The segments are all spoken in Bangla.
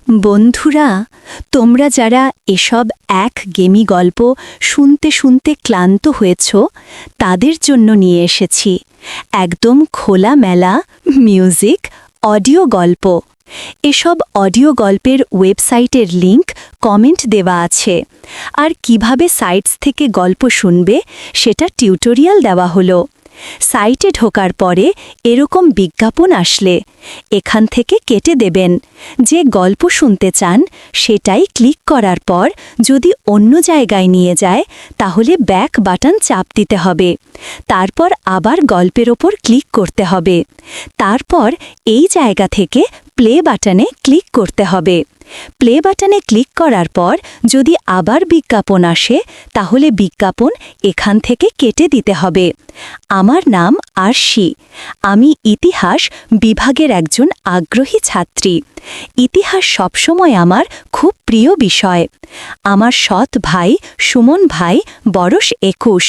বন্ধুরা, তোমরা যারা এসব একঘেয়েমি গল্প শুনতে শুনতে ক্লান্ত হয়েছ, তাদের জন্য নিয়ে এসেছি একদম খোলামেলা মিউজিক অডিও গল্প। এসব অডিও গল্পের ওয়েবসাইটের লিংক কমেন্ট দেওয়া আছে, আর কিভাবে সাইটস থেকে গল্প শুনবে সেটা টিউটোরিয়াল দেওয়া হলো। সাইটে ঢোকার পরে এরকম বিজ্ঞাপন আসলে এখান থেকে কেটে দেবেন। যে গল্প শুনতে চান সেটাই ক্লিক করার পর যদি অন্য জায়গায় নিয়ে যায় তাহলে ব্যাক বাটন চাপ দিতে হবে। তারপর আবার গল্পের ওপর ক্লিক করতে হবে। তারপর এই জায়গা থেকে প্লে বাটনে ক্লিক করতে হবে। প্লে বাটনে ক্লিক করার পর যদি আবার বিজ্ঞাপন আসে তাহলে বিজ্ঞাপন এখান থেকে কেটে দিতে হবে। আমার নাম আরশি। আমি ইতিহাস বিভাগের একজন আগ্রহী ছাত্রী। ইতিহাস সবসময় আমার খুব প্রিয় বিষয়। আমার সৎ ভাই সুমন ভাই বয়স 21।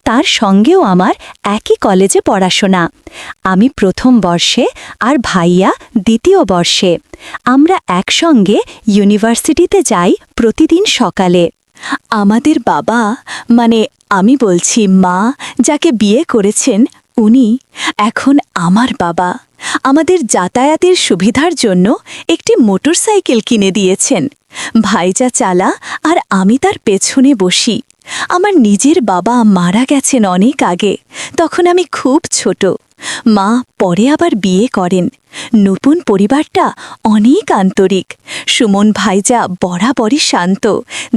তার সঙ্গেও আমার একই কলেজে পড়াশোনা। আমি প্রথম বর্ষে আর ভাইয়া দ্বিতীয় বর্ষে। আমরা একসঙ্গে ইউনিভার্সিটিতে যাই প্রতিদিন সকালে। আমাদের বাবা, মানে আমি বলছি মা, যাকে বিয়ে করেছেন উনি এখন আমার বাবা। আমাদের যাতায়াতের সুবিধার জন্য একটি মোটরসাইকেল কিনে দিয়েছেন। ভাইজা চালা আর আমি তার পেছনে বসি। আমার নিজের বাবা মারা গেছেন অনেক আগে, তখন আমি খুব ছোট। মা পরে আবার বিয়ে করেন। নতুন পরিবারটা অনেক আন্তরিক। সুমন ভাইজা বরাবরই শান্ত,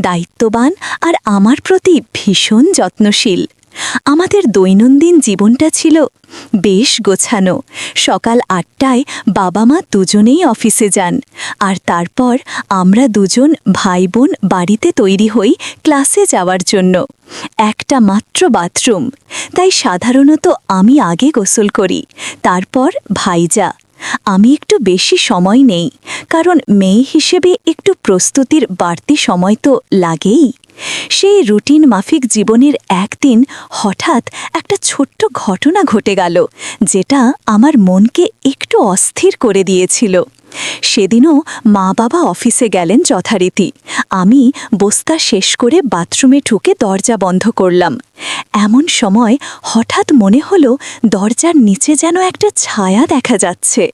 দায়িত্ববান আর আমার প্রতি ভীষণ যত্নশীল। আমাদের দৈনন্দিন জীবনটা ছিল বেশ গোছানো। সকাল 8টায় বাবা মা দুজনেই অফিসে যান, আর তারপর আমরা দুজন ভাই বোন বাড়িতে তৈরি হই ক্লাসে যাওয়ার জন্য। একটা মাত্র বাথরুম, তাই সাধারণত আমি আগে গোসল করি, তারপর ভাইজা। আমি একটু বেশি সময় নেই, কারণ মেয়ে হিসেবে একটু প্রস্তুতির বাড়তি সময় তো লাগেই। সেই রুটিন মাফিক জীবনের একদিন হঠাৎ একটা ছোট্ট ঘটনা ঘটে গেল, যেটা আমার মনকে একটু অস্থির করে দিয়েছিল। সেদিনও মা বাবা অফিসে গেলেন যথারীতি। আমি বস্তা শেষ করে বাথরুমে ঢুকে দরজা বন্ধ করলাম। এমন সময় হঠাৎ মনে হলো দরজার নিচে যেন একটা ছায়া দেখা যাচ্ছে।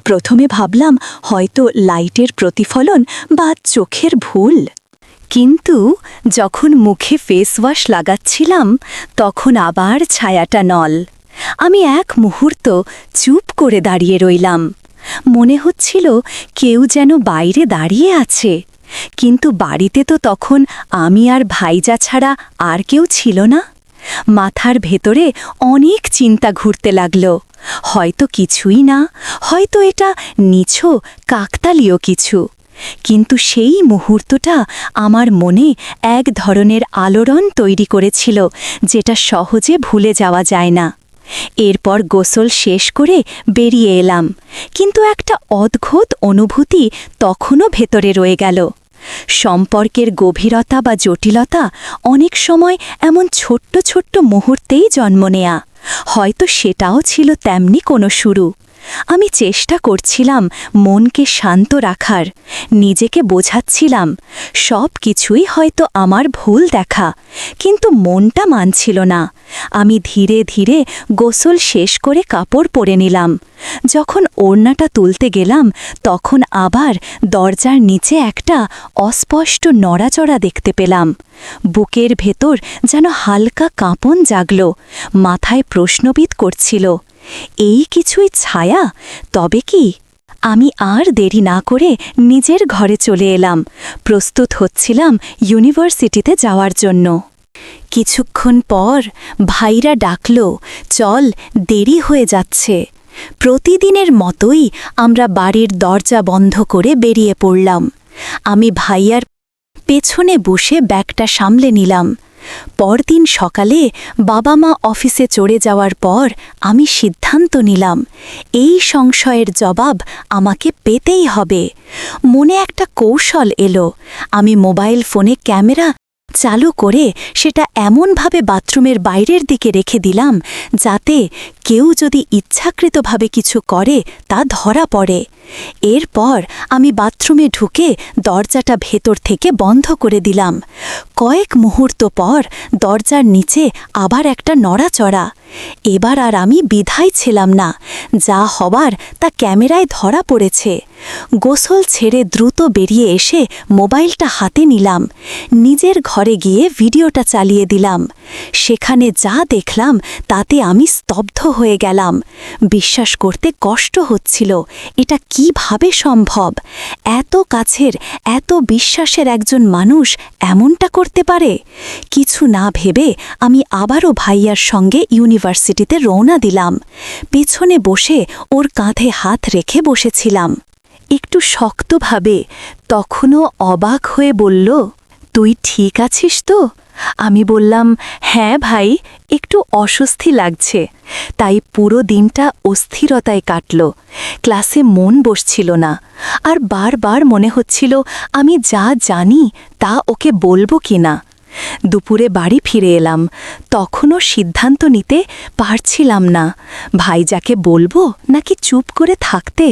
প্রথমে ভাবলাম হয়তো লাইটের প্রতিফলন বা চোখের ভুল, কিন্তু যখন মুখে ফেস ওয়াশ লাগাচ্ছিলাম তখন আবার ছায়াটা নল। আমি এক মুহূর্ত চুপ করে দাঁড়িয়ে রইলাম। মনে হচ্ছিল কেউ যেন বাইরে দাঁড়িয়ে আছে, কিন্তু বাড়িতে তো তখন আমি আর ভাইজা ছাড়া আর কেউ ছিল না। মাথার ভেতরে অনেক চিন্তা ঘুরতে লাগল। হয়তো কিছুই না, হয়তো এটা নিছক কাকতালীয় কিছু। কিন্তু সেই মুহূর্তটা আমার মনে এক ধরনের আলোড়ন তৈরি করেছিল, যেটা সহজে ভুলে যাওয়া যায় না। এরপর গোসল শেষ করে বেরিয়ে এলাম, কিন্তু একটা অদ্ভুত অনুভূতি তখনও ভেতরে রয়ে গেল। সম্পর্কের গভীরতা বা জটিলতা অনেক সময় এমন ছোট্ট ছোট্ট মুহূর্তেই জন্ম নেয়া। হয়তো সেটাও ছিল তেমনি কোনো শুরু। আমি চেষ্টা করছিলাম মনকে শান্ত রাখার, নিজেকে বোঝাচ্ছিলাম সব কিছুই হয়তো আমার ভুল দেখা, কিন্তু মনটা মানছিল না। আমি ধীরে ধীরে গোসল শেষ করে কাপড় পরে নিলাম। যখন ওড়নাটা তুলতে গেলাম তখন আবার দরজার নিচে একটা অস্পষ্ট নড়াচড়া দেখতে পেলাম। বুকের ভেতর যেন হালকা কাঁপন জাগল, মাথায় প্রশ্নবিদ করছিল, এই কিছুই ছায়া? তবে কি? আমি আর দেরি না করে নিজের ঘরে চলে এলাম। প্রস্তুত হচ্ছিলাম ইউনিভার্সিটিতে যাওয়ার জন্য। কিছুক্ষণ পর ভাইরা ডাকল, চল, দেরি হয়ে যাচ্ছে। প্রতিদিনের মতোই আমরা বাড়ির দরজা বন্ধ করে বেরিয়ে পড়লাম। আমি ভাইয়ার পেছনে বসে ব্যাগটা সামলে নিলাম। পরদিন সকালে বাবা মা অফিসে চড়ে যাওয়ার পর আমি সিদ্ধান্ত নিলাম এই সংশয়ের জবাব আমাকে পেতেই হবে। মনে একটা কৌশল এলো। আমি মোবাইল ফোনে ক্যামেরা চালু করে সেটা এমনভাবে বাথরুমের বাইরের দিকে রেখে দিলাম যাতে কেউ যদি ইচ্ছাকৃতভাবে কিছু করে তা ধরা পড়ে। এরপর আমি বাথরুমে ঢুকে দরজাটা ভেতর থেকে বন্ধ করে দিলাম। কয়েক মুহূর্ত পর দরজার নিচে আবার একটা নড়াচড়া। এবার আর আমি বিধায় ছিলাম না, যা হবার তা ক্যামেরায় ধরা পড়েছে। গোসল ছেড়ে দ্রুত বেরিয়ে এসে মোবাইলটা হাতে নিলাম। নিজের ঘরে গিয়ে ভিডিওটা চালিয়ে দিলাম। সেখানে যা দেখলাম তাতে আমি স্তব্ধ হয়ে গেলাম। বিশ্বাস করতে কষ্ট হচ্ছিল, এটা কিভাবে সম্ভব? এত কাছের, এত বিশ্বাসের একজন মানুষ এমনটা করতে পারে? কিছু না ভেবে আমি আবারও ভাইয়ার সঙ্গে ইউনিভার্সিটিতে রওনা দিলাম। পেছনে বসে ওর কাঁধে হাত রেখে বসেছিলাম। একটু শক্তভাবে, তখনও অবাক হয়ে বলল, তুই ঠিক আছিস তো? আমি বললাম, হ্যাঁ ভাই, একটু অস্বস্তি লাগছে। তাই পুরো দিনটা অস্থিরতায় কাটল। ক্লাসে মন বসছিল না, আর বারবার মনে হচ্ছিল আমি যা জানি তা ওকে বলবো কিনা। দুপুরে বাড়ি ফিরে এলাম, তখনও সিদ্ধান্ত নিতে পারছিলাম না, ভাইজাকে বলবো নাকি চুপ করে থাকতে।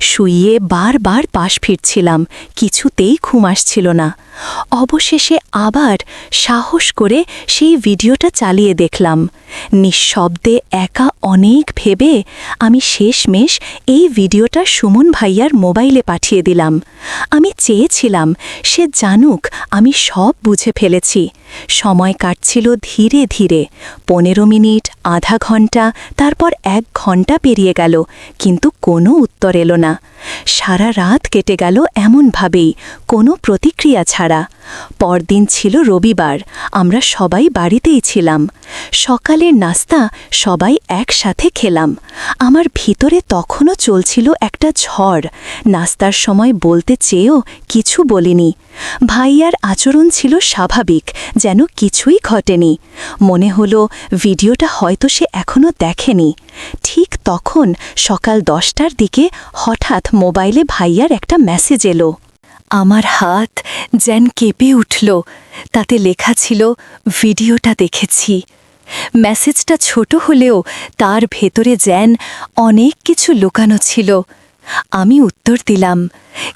শুইয়ে বারবার পাশ ফিরছিলাম, কিছুতেই ঘুম আসছিল না। অবশেষে আবার সাহস করে সেই ভিডিওটা চালিয়ে দেখলাম। নিঃশব্দে একা অনেক ভেবে আমি শেষমেশ এই ভিডিওটা সুমন ভাইয়ার মোবাইলে পাঠিয়ে দিলাম। আমি চেয়েছিলাম সে জানুক আমি সব বুঝে ফেলেছি। সময় কাটছিল ধীরে ধীরে। 15 মিনিট, আধা ঘন্টা, তারপর 1 ঘন্টা পেরিয়ে গেল, কিন্তু কোনো উত্তর এলো না। সারা রাত কেটে গেল এমনভাবেই, কোনো প্রতিক্রিয়া ছাড়া। পরদিন ছিল রবিবার, আমরা সবাই বাড়িতেই ছিলাম। সকালের নাস্তা সবাই একসাথে খেলাম। আমার ভিতরে তখনও চলছিল একটা ঝড়। নাস্তার সময় বলতে চেয়েও কিছু বলিনি। ভাইয়ার আচরণ ছিল স্বাভাবিক, যেন কিছুই ঘটেনি। মনে হলো ভিডিওটা হয়তো সে এখনও দেখেনি। ঠিক তখন সকাল 10টার দিকে হঠাৎ মোবাইলে ভাইয়ার একটা মেসেজ এলো। আমার হাত যেন কেঁপে উঠল। তাতে লেখা ছিল, ভিডিওটা দেখেছি। মেসেজটা ছোট হলেও তার ভেতরে যেন অনেক কিছু লুকানো ছিল। আমি উত্তর দিলাম,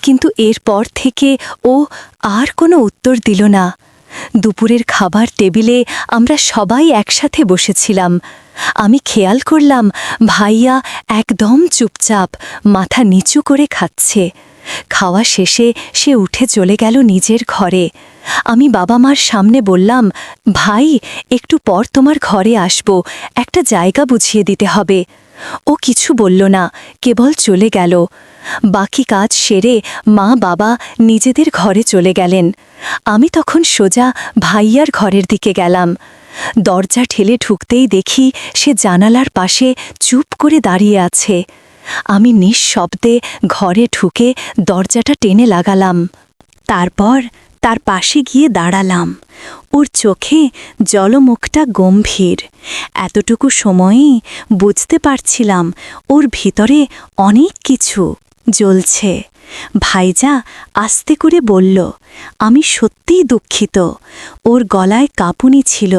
কিন্তু এরপর থেকে ও আর কোনো উত্তর দিল না। দুপুরের খাবার টেবিলে আমরা সবাই একসাথে বসেছিলাম। আমি খেয়াল করলাম ভাইয়া একদম চুপচাপ, মাথা নিচু করে খাচ্ছে। খাওয়া শেষে সে উঠে চলে গেল নিজের ঘরে। আমি বাবা মার সামনে বললাম, ভাই, একটু পর তোমার ঘরে আসব, একটা জায়গা বুঝিয়ে দিতে হবে। ও কিছু বলল না, কেবল চলে গেল। বাকি কাজ সেরে মা বাবা নিজেদের ঘরে চলে গেলেন। আমি তখন সোজা ভাইয়ার ঘরের দিকে গেলাম। দরজা ঠেলে ঢুকতেই দেখি সে জানালার পাশে চুপ করে দাঁড়িয়ে আছে। আমি নিঃশব্দে ঘরে ঢুকে দরজাটা টেনে লাগালাম। তারপর তার পাশে গিয়ে দাঁড়ালাম। ওর চোখে জলমুখটা গম্ভীর। এতটুকু সময়েই বুঝতে পারছিলাম ওর ভিতরে অনেক কিছু জ্বলছে। ভাইজা আস্তে করে বলল, আমি সত্যিই দুঃখিত। ওর গলায় কাঁপুনি ছিল।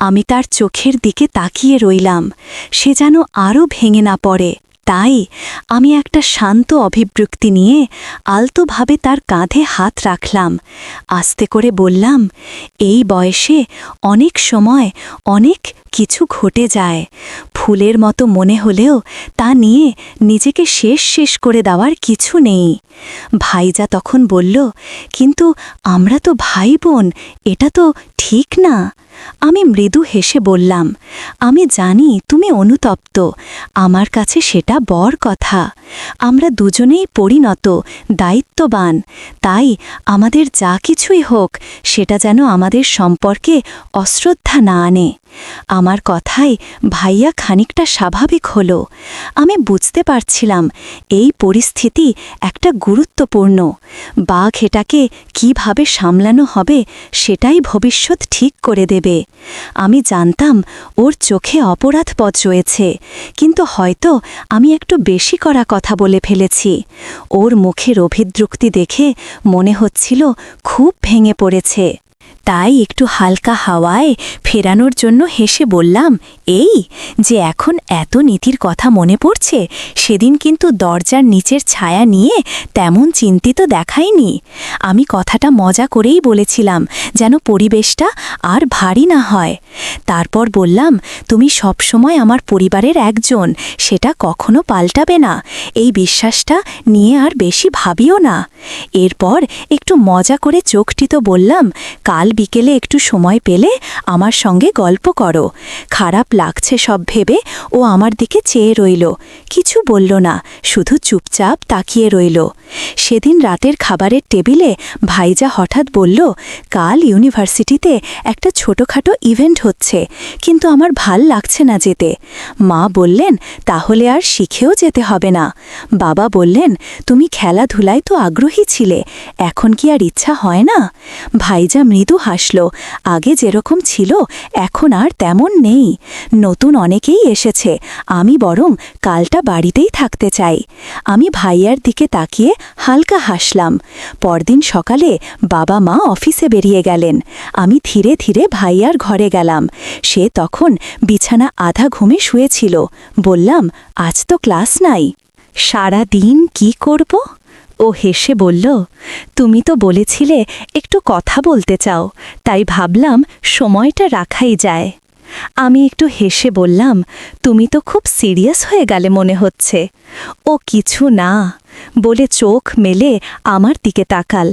আমি তার চোখের দিকে তাকিয়ে রইলাম, সে যেন আরও ভেঙে না পড়ে। তাই আমি একটা শান্ত অভিব্যক্তি নিয়ে আলতোভাবে তার কাঁধে হাত রাখলাম। আস্তে করে বললাম, এই বয়সে অনেক সময় অনেক কিছু ঘটে যায়। ফুলের মতো মনে হলেও তা নিয়ে নিজেকে শেষ করে দেওয়ার কিছু নেই। ভাইজা তখন বলল, কিন্তু আমরা তো ভাই বোন, এটা তো ঠিক না। আমি মৃদু হেসে বললাম, আমি জানি তুমি অনুতপ্ত, আমার কাছে সেটা বড় কথা। আমরা দুজনেই পরিণত, দায়িত্ববান। তাই আমাদের যা কিছুই হোক সেটা যেন আমাদের সম্পর্কে অশ্রদ্ধা না আনে। আমার কথায় ভাইয়া খানিকটা স্বাভাবিক হলো। আমি বুঝতে পারছিলাম এই পরিস্থিতি একটা গুরুত্বপূর্ণ। বাঘ এটাকে কিভাবে সামলানো হবে সেটাই ভবিষ্যৎ ঠিক করে দেবে। আমি জানতাম ওর চোখে অপরাধবোধ রয়েছে, কিন্তু হয়তো আমি একটু বেশি করা কথা বলে ফেলেছি। ওর মুখের অভিদ্রুক্তি দেখে মনে হচ্ছিল খুব ভেঙে পড়েছে। তাই একটু হালকা হাওয়ায় ফেরানোর জন্য হেসে বললাম, এই যে এখন এত নীতির কথা মনে পড়ছে, সেদিন কিন্তু দরজার নিচের ছায়া নিয়ে তেমন চিন্তিত দেখায়নি। আমি কথাটা মজা করেই বলেছিলাম, যেন পরিবেশটা আর ভারী না হয়। তারপর বললাম, তুমি সবসময় আমার পরিবারের একজন, সেটা কখনো পাল্টাবে না। এই বিশ্বাসটা নিয়ে আর বেশি ভাবিও না। এরপর একটু মজা করে চোখটিত বললাম, কাল বিকেলে একটু সময় পেলে আমার সঙ্গে গল্প করো। খারাপ লাগছে সব ভেবে ও আমার দিকে চেয়ে রইল, কিছু বলল না, শুধু চুপচাপ তাকিয়ে রইল। সেদিন রাতের খাবারের টেবিলে ভাইজা হঠাৎ বলল, কাল ইউনিভার্সিটিতে একটা ছোটখাটো ইভেন্ট হচ্ছে, কিন্তু আমার ভাল লাগছে না যেতে। মা বললেন, তাহলে আর শিখেও যেতে হবে না। বাবা বললেন, তুমি খেলাধুলায় তো আগ্রহী ছিলে, এখন কি আর ইচ্ছা হয় না? ভাইজা মৃদু হাসল, আগে যেরকম ছিল এখন আর তেমন নেই। নতুন অনেকেই এসেছে, আমি বরং কালটা বাড়িতেই থাকতে চাই। আমি ভাইয়ার দিকে তাকিয়ে হালকা হাসলাম। পরদিন সকালে বাবা মা অফিসে বেরিয়ে গেলেন। আমি ধীরে ধীরে ভাইয়ার ঘরে গেলাম। সে তখন বিছানা আধা ঘুমে শুয়েছিল। বললাম, আজ তো ক্লাস নাই, সারা দিন কি করব? ও হেসে বলল, তুমি তো বলেছিলে একটু কথা বলতে চাও, তাই ভাবলাম সময়টা রাখাই যায়। আমি একটু হেসে বললাম, তুমি তো খুব সিরিয়াস হয়ে গেলে মনে হচ্ছে। ও কিছু না বলে চোখ মেলে আমার দিকে তাকাল।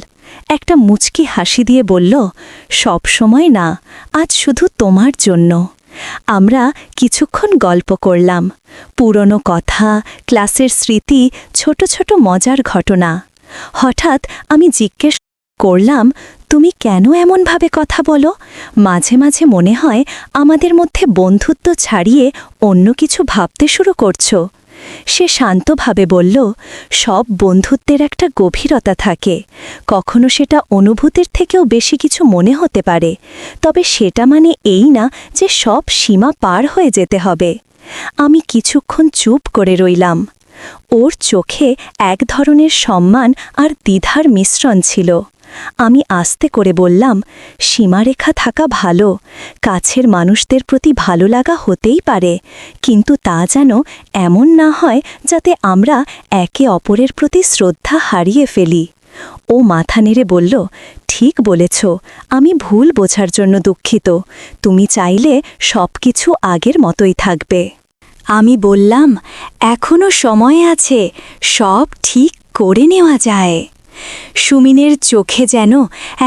একটা মুচকি হাসি দিয়ে বলল, সব সময় না, আজ শুধু তোমার জন্য। আমরা কিছুক্ষণ গল্প করলাম, পুরনো কথা, ক্লাসের স্মৃতি, ছোট ছোট মজার ঘটনা। হঠাৎ আমি জিজ্ঞেস করলাম, তুমি কেন এমনভাবে কথা বলো? মাঝে মাঝে মনে হয় আমাদের মধ্যে বন্ধুত্ব ছাড়িয়ে অন্য কিছু ভাবতে শুরু করছো। সে শান্তভাবে বলল, সব বন্ধুত্বের একটা গভীরতা থাকে, কখনো সেটা অনুভূতির থেকেও বেশি কিছু মনে হতে পারে, তবে সেটা মানে এই না যে সব সীমা পার হয়ে যেতে হবে। আমি কিছুক্ষণ চুপ করে রইলাম। ওর চোখে এক ধরনের সম্মান আর দ্বিধার মিশ্রণ ছিল। আমি আস্তে করে বললাম, সীমারেখা থাকা ভালো, কাছের মানুষদের প্রতি ভালো লাগা হতেই পারে, কিন্তু তা যেন এমন না হয় যাতে আমরা একে অপরের প্রতি শ্রদ্ধা হারিয়ে ফেলি। ও মাথা নেড়ে বলল, ঠিক বলেছ, আমি ভুল বোঝার জন্য দুঃখিত। তুমি চাইলে সব কিছু আগের মতোই থাকবে। আমি বললাম, এখনো সময় আছে, সব ঠিক করে নেওয়া যায়। সুমিনের চোখে যেন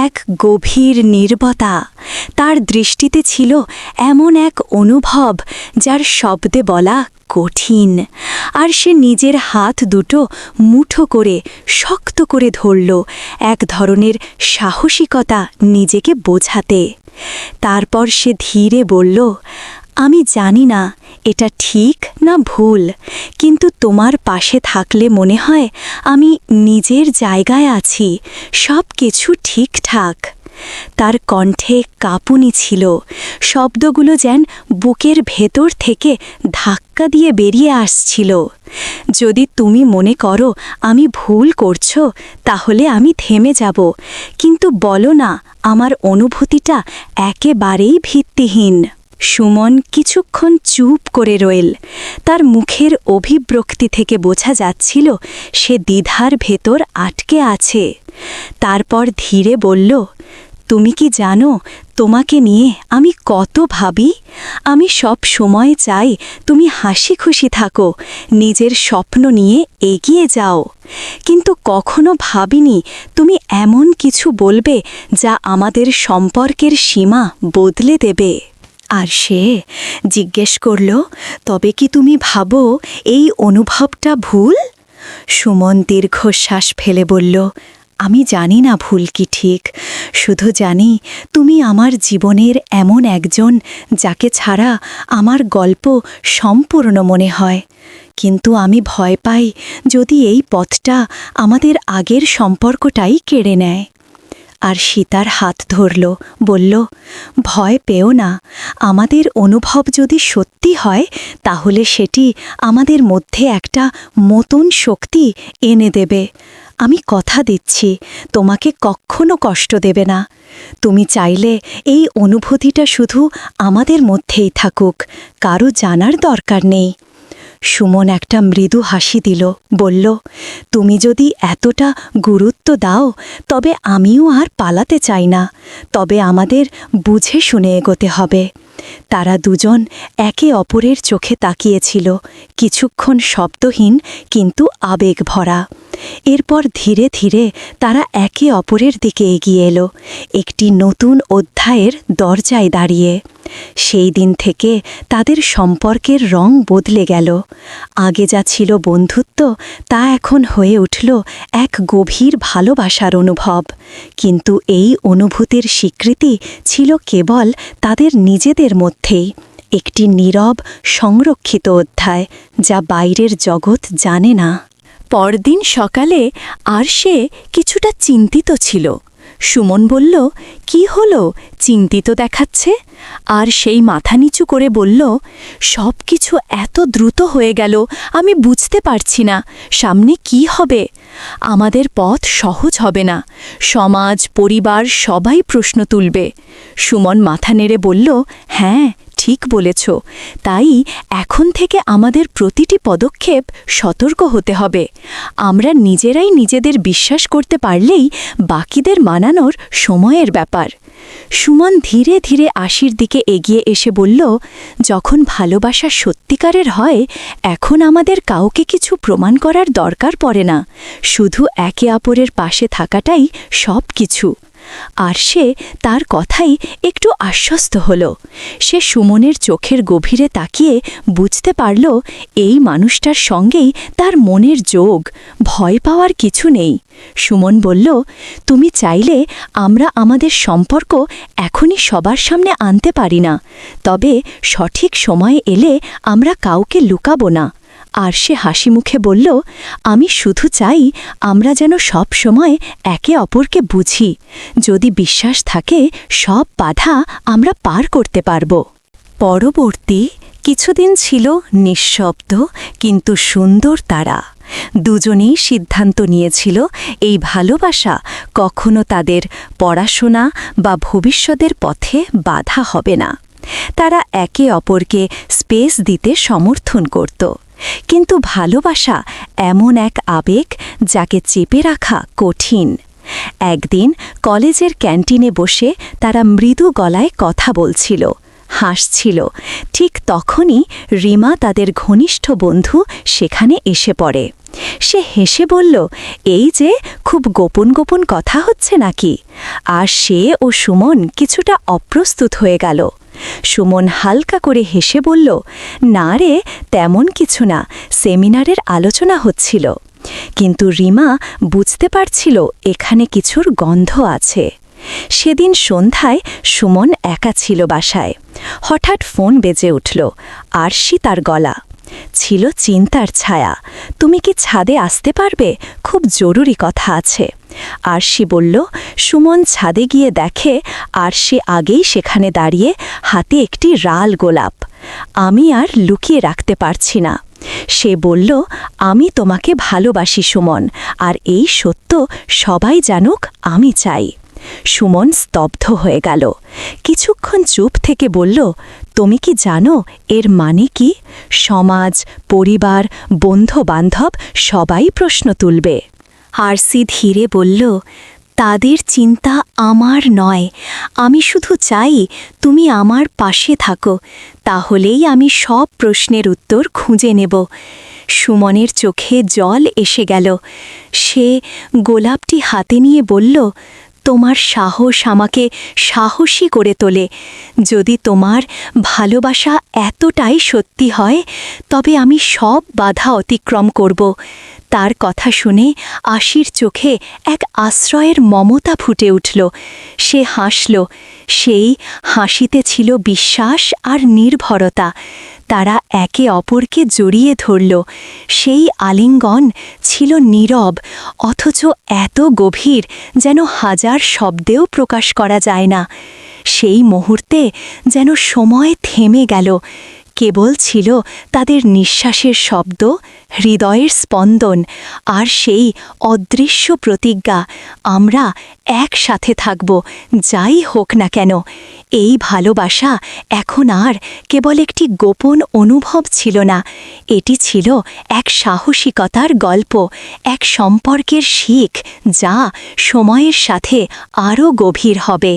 এক গভীর নীরবতা, তার দৃষ্টিতে ছিল এমন এক অনুভব যার শব্দে বলা কঠিন। আর সে নিজের হাত দুটো মুঠো করে শক্ত করে ধরল, এক ধরনের সাহসিকতা নিজেকে বোঝাতে। তারপর সে ধীরে বলল, আমি জানি না এটা ঠিক না ভুল, কিন্তু তোমার পাশে থাকলে মনে হয় আমি নিজের জায়গায় আছি, সব কিছু ঠিকঠাক। তার কণ্ঠে কাঁপুনি ছিল, শব্দগুলো যেন বুকের ভেতর থেকে ধাক্কা দিয়ে বেরিয়ে আসছিল। যদি তুমি মনে করো আমি ভুল করছো, তাহলে আমি থেমে যাব, কিন্তু বলো না আমার অনুভূতিটা একেবারেই ভিত্তিহীন। সুমন কিছুক্ষণ চুপ করে রইল। তার মুখের অভিব্যক্তি থেকে বোঝা যাচ্ছিল সে দ্বিধার ভেতর আটকে আছে। তারপর ধীরে বলল, তুমি কি জানো তোমাকে নিয়ে আমি কত ভাবি? আমি সব সময় চাই তুমি হাসি খুশি থাকো, নিজের স্বপ্ন নিয়ে এগিয়ে যাও, কিন্তু কখনো ভাবিনি তুমি এমন কিছু বলবে যা আমাদের সম্পর্কের সীমা বদলে দেবে। আর সে জিজ্ঞেস করল, তবে কি তুমি ভাবো এই অনুভবটা ভুল? সুমন দীর্ঘশ্বাস ফেলে বলল, আমি জানি না ভুল কি ঠিক, শুধু জানি তুমি আমার জীবনের এমন একজন যাকে ছাড়া আমার গল্প সম্পূর্ণ মনে হয়। কিন্তু আমি ভয় পাই যদি এই পথটা আমাদের আগের সম্পর্কটাই কেড়ে নেয়। আর সীতার হাত ধরল, বলল, ভয় পেও না, আমাদের অনুভব যদি সত্যি হয় তাহলে সেটি আমাদের মধ্যে একটা নতুন শক্তি এনে দেবে। আমি কথা দিচ্ছি তোমাকে কখনো কষ্ট দেবে না। তুমি চাইলে এই অনুভূতিটা শুধু আমাদের মধ্যেই থাকুক, কারো জানার দরকার নেই। সুমন একটা মৃদু হাসি দিল, বলল, তুমি যদি এতটা গুরুত্ব দাও তবে আমিও আর পালাতে চাই না, তবে আমাদের বুঝে শুনে এগোতে হবে। তারা দুজন একে অপরের চোখে তাকিয়েছিল, কিছুক্ষণ শব্দহীন কিন্তু আবেগ ভরা। এরপর ধীরে ধীরে তারা একে অপরের দিকে এগিয়ে এলো, একটি নতুন অধ্যায়ের দরজায় দাঁড়িয়ে। সেই দিন থেকে তাদের সম্পর্কের রং বদলে গেল। আগে যা ছিল বন্ধুত্ব, তা এখন হয়ে উঠল এক গভীর ভালোবাসার অনুভব। কিন্তু এই অনুভূতির স্বীকৃতি ছিল কেবল তাদের নিজেদের মধ্যেই, একটি নীরব সংরক্ষিত অধ্যায় যা বাইরের জগৎ জানে না। পরদিন সকালে আর সে কিছুটা চিন্তিত ছিল। সুমন বলল, কি হলো, চিন্তিত দেখাচ্ছে? আর সেই মাথা নিচু করে বলল, সব কিছু এত দ্রুত হয়ে গেল, আমি বুঝতে পারছি না সামনে কি হবে। আমাদের পথ সহজ হবে না, সমাজ পরিবার সবাই প্রশ্ন তুলবে। সুমন মাথা নেড়ে বলল, হ্যাঁ ঠিক বলেছ, তাই এখন থেকে আমাদের প্রতিটি পদক্ষেপ সতর্ক হতে হবে। আমরা নিজেরাই নিজেদের বিশ্বাস করতে পারলেই বাকিদের মানানোর সময়ের ব্যাপার। সুমন ধীরে ধীরে আশির দিকে এগিয়ে এসে বলল, যখন ভালোবাসা সত্যিকারের হয়, এখন আমাদের কাউকে কিছু প্রমাণ করার দরকার পড়ে না, শুধু একে অপরের পাশে থাকাটাই সব কিছু। আর সে তার কথাই একটু আশ্বস্ত হল। সে সুমনের চোখের গভীরে তাকিয়ে বুঝতে পারল, এই মানুষটার সঙ্গেই তার মনের যোগ, ভয় পাওয়ার কিছু নেই। সুমন বলল, তুমি চাইলে আমরা আমাদের সম্পর্ক এখনই সবার সামনে আনতে পারি না, তবে সঠিক সময়ে এলে আমরা কাউকে লুকাবো না। আর সে হাসি মুখে বলল, আমি শুধু চাই আমরা যেন সব সময় একে অপরকে বুঝি। যদি বিশ্বাস থাকে, সব বাধা আমরা পার করতে পারব। পরবর্তী কিছুদিন ছিল নিঃশব্দ কিন্তু সুন্দর তারা। দুজনেই সিদ্ধান্ত নিয়েছিল এই ভালোবাসা কখনো তাদের পড়াশোনা বা ভবিষ্যতের পথে বাধা হবে না। তারা একে অপরকে স্পেস দিতে সমর্থন করত। কিন্তু ভালোবাসা এমন এক আবেগ যাকে চেপে রাখা কঠিন। একদিন কলেজের ক্যান্টিনে বসে তারা মৃদু গলায় কথা বলছিল, হাসছিল। ঠিক তখনই রিমা, তাদের ঘনিষ্ঠ বন্ধু, সেখানে এসে পড়ে। সে হেসে বলল, এই যে খুব গোপন গোপন কথা হচ্ছে নাকি? আর সে ও সুমন কিছুটা অপ্রস্তুত হয়ে গেল। সুমন হালকা করে হেসে বলল, না রে, তেমন কিছু না, সেমিনারের আলোচনা হচ্ছিল। কিন্তু রিমা বুঝতে পারছিল এখানে কিছুর গন্ধ আছে। সেদিন সন্ধ্যায় সুমন একা ছিল বাসায়। হঠাৎ ফোন বেজে উঠল, আরশি তার গলা। ছিল চিন্তার ছায়া। তুমি কি ছাদে আসতে পারবে? খুব জরুরি কথা আছে। আরশি বলল। সুমন ছাদে গিয়ে দেখে আরশি আগেই সেখানে দাঁড়িয়ে, হাতে একটি লাল গোলাপ। আমি আর লুকিয়ে রাখতে পারছি না। সে বলল, আমি তোমাকে ভালোবাসি সুমন, আর এই সত্য সবাই জানুক আমি চাই। সুমন স্তব্ধ হয়ে গেল। কিছুক্ষণ চুপ থেকে বলল, তুমি কি জানো এর মানে কি? সমাজ, পরিবার, বন্ধু বান্ধব সবাই প্রশ্ন তুলবে। আরশি ধীরে বলল, তাদের চিন্তা আমার নয়, আমি শুধু চাই তুমি আমার পাশে থাকো, তাহলেই আমি সব প্রশ্নের উত্তর খুঁজে নেব। সুমনের চোখে জল এসে গেল। সে গোলাপটি হাতে নিয়ে বলল, তোমার সাহস আমাকে সাহসী করে তোলে। যদি তোমার ভালোবাসা এতটাই সত্যি হয়, তবে আমি সব বাধা অতিক্রম করব। তার কথা শুনে আশির চোখে এক আশ্রয়ের মমতা ফুটে উঠল। সে হাসল। সেই হাসিতে ছিল বিশ্বাস আর নির্ভরতা। তারা একে অপরকে জড়িয়ে ধরল। সেই আলিঙ্গন ছিল নীরব, অথচ এত গভীর যেন হাজার শব্দেও প্রকাশ করা যায় না। সেই মুহূর্তে যেন সময় থেমে গেল। কেবল ছিল তাদের নিঃশ্বাসের শব্দ, হৃদয়ের স্পন্দন আর সেই অদৃশ্য প্রতিজ্ঞা, আমরা একসাথে থাকব যাই হোক না কেন। এই ভালোবাসা এখন আর কেবল একটি গোপন অনুভব ছিল না, এটি ছিল এক সাহসিকতার গল্প, এক সম্পর্কের শিখ যা সময়ের সাথে আরও গভীর হবে।